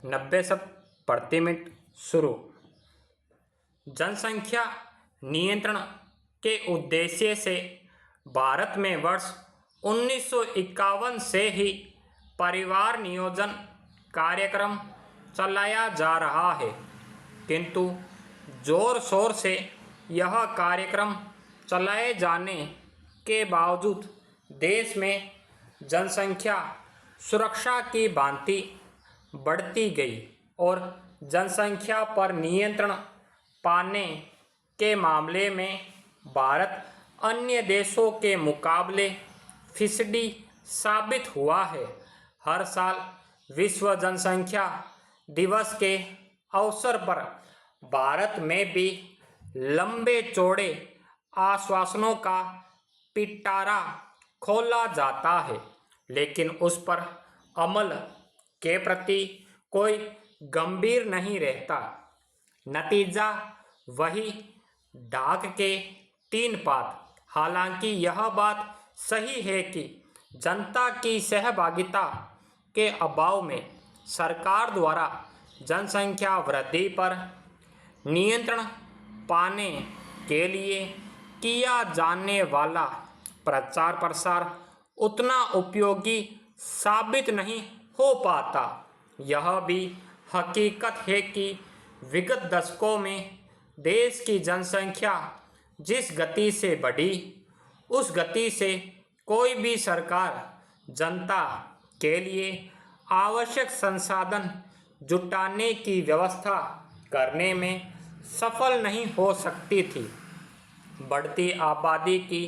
90 शब्द प्रति मिनट शुरू। जनसंख्या नियंत्रण के उद्देश्य से भारत में वर्ष 1951 से ही परिवार नियोजन कार्यक्रम चलाया जा रहा है, किंतु जोर शोर से यह कार्यक्रम चलाए जाने के बावजूद देश में जनसंख्या सुरक्षा की भांति बढ़ती गई और जनसंख्या पर नियंत्रण पाने के मामले में भारत अन्य देशों के मुकाबले फिसडी साबित हुआ है। हर साल विश्व जनसंख्या दिवस के अवसर पर भारत में भी लंबे चौड़े आश्वासनों का पिटारा खोला जाता है, लेकिन उस पर अमल के प्रति कोई गंभीर नहीं रहता। नतीजा वही ढाक के 3 पात। हालांकि यह बात सही है कि जनता की सहभागिता के अभाव में सरकार द्वारा जनसंख्या वृद्धि पर नियंत्रण पाने के लिए किया जाने वाला प्रचार प्रसार उतना उपयोगी साबित नहीं हो पाता। यह भी हकीकत है कि विगत दशकों में देश की जनसंख्या जिस गति से बढ़ी, उस गति से कोई भी सरकार जनता के लिए आवश्यक संसाधन जुटाने की व्यवस्था करने में सफल नहीं हो सकती थी। बढ़ती आबादी की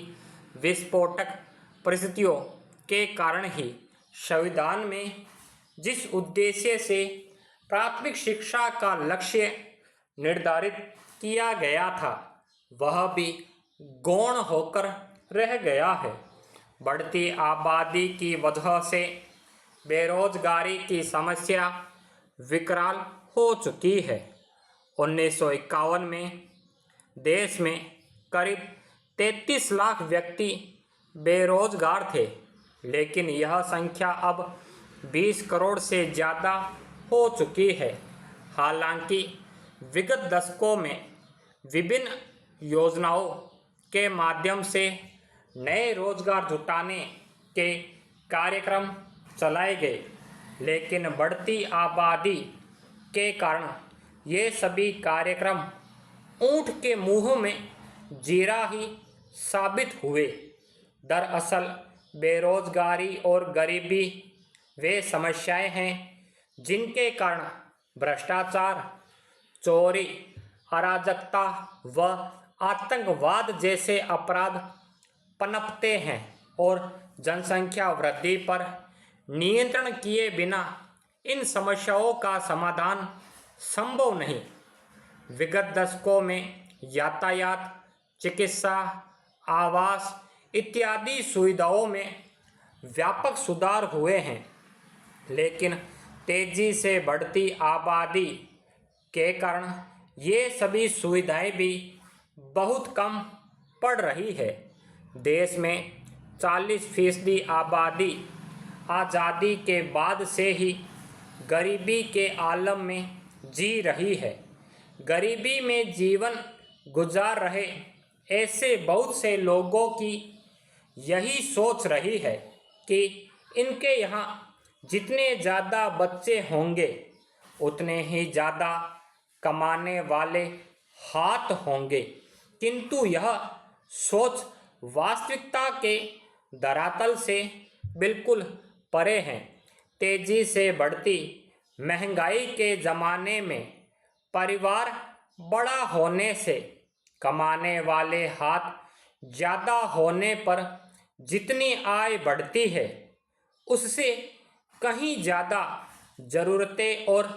विस्फोटक परिस्थितियों के कारण ही संविधान में जिस उद्देश्य से प्राथमिक शिक्षा का लक्ष्य निर्धारित किया गया था, वह भी गौण होकर रह गया है। बढ़ती आबादी की वजह से बेरोजगारी की समस्या विकराल हो चुकी है। 1951 में देश में करीब 33 लाख व्यक्ति बेरोजगार थे, लेकिन यह संख्या अब 20 करोड़ से ज़्यादा हो चुकी है। हालांकि विगत दशकों में विभिन्न योजनाओं के माध्यम से नए रोजगार जुटाने के कार्यक्रम चलाए गए, लेकिन बढ़ती आबादी के कारण ये सभी कार्यक्रम ऊंट के मुंह में जीरा ही साबित हुए। दरअसल बेरोजगारी और गरीबी वे समस्याएं हैं जिनके कारण भ्रष्टाचार, चोरी, अराजकता व आतंकवाद जैसे अपराध पनपते हैं और जनसंख्या वृद्धि पर नियंत्रण किए बिना इन समस्याओं का समाधान संभव नहीं। विगत दशकों में यातायात, चिकित्सा, आवास इत्यादि सुविधाओं में व्यापक सुधार हुए हैं, लेकिन तेजी से बढ़ती आबादी के कारण ये सभी सुविधाएं भी बहुत कम पड़ रही है। देश में 40% आबादी आज़ादी के बाद से ही गरीबी के आलम में जी रही है। गरीबी में जीवन गुजार रहे ऐसे बहुत से लोगों की यही सोच रही है कि इनके यहाँ जितने ज़्यादा बच्चे होंगे, उतने ही ज़्यादा कमाने वाले हाथ होंगे, किंतु यह सोच वास्तविकता के धरातल से बिल्कुल परे है। तेजी से बढ़ती महंगाई के ज़माने में परिवार बड़ा होने से कमाने वाले हाथ ज़्यादा होने पर जितनी आय बढ़ती है, उससे कहीं ज़्यादा ज़रूरतें और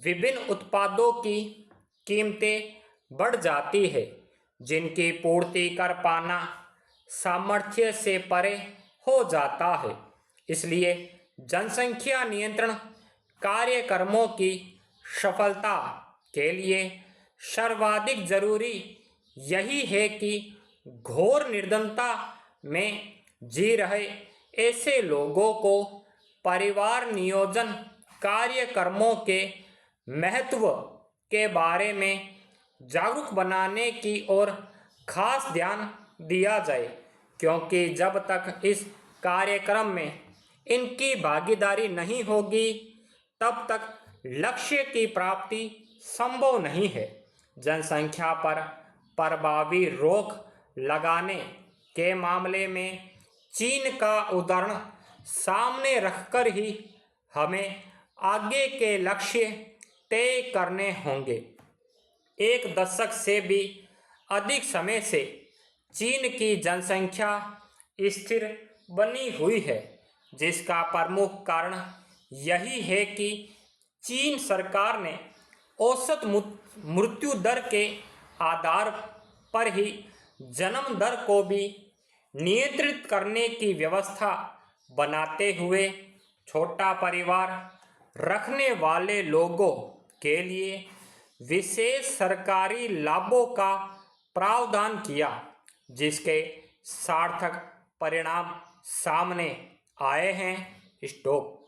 विभिन्न उत्पादों की कीमतें बढ़ जाती है, जिनकी पूर्ति कर पाना सामर्थ्य से परे हो जाता है। इसलिए जनसंख्या नियंत्रण कार्यक्रमों की सफलता के लिए सर्वाधिक जरूरी यही है कि घोर निर्धनता में जी रहे ऐसे लोगों को परिवार नियोजन कार्यक्रमों के महत्व के बारे में जागरूक बनाने की ओर खास ध्यान दिया जाए, क्योंकि जब तक इस कार्यक्रम में इनकी भागीदारी नहीं होगी तब तक लक्ष्य की प्राप्ति संभव नहीं है। जनसंख्या पर प्रभावी रोक लगाने के मामले में चीन का उदाहरण सामने रखकर ही हमें आगे के लक्ष्य तय करने होंगे। एक दशक से भी अधिक समय से चीन की जनसंख्या स्थिर बनी हुई है, जिसका प्रमुख कारण यही है कि चीन सरकार ने औसत मृत्यु दर के आधार पर ही जन्म दर को भी नियंत्रित करने की व्यवस्था बनाते हुए छोटा परिवार रखने वाले लोगों के लिए विशेष सरकारी लाभों का प्रावधान किया, जिसके सार्थक परिणाम सामने आए हैं। स्टॉप।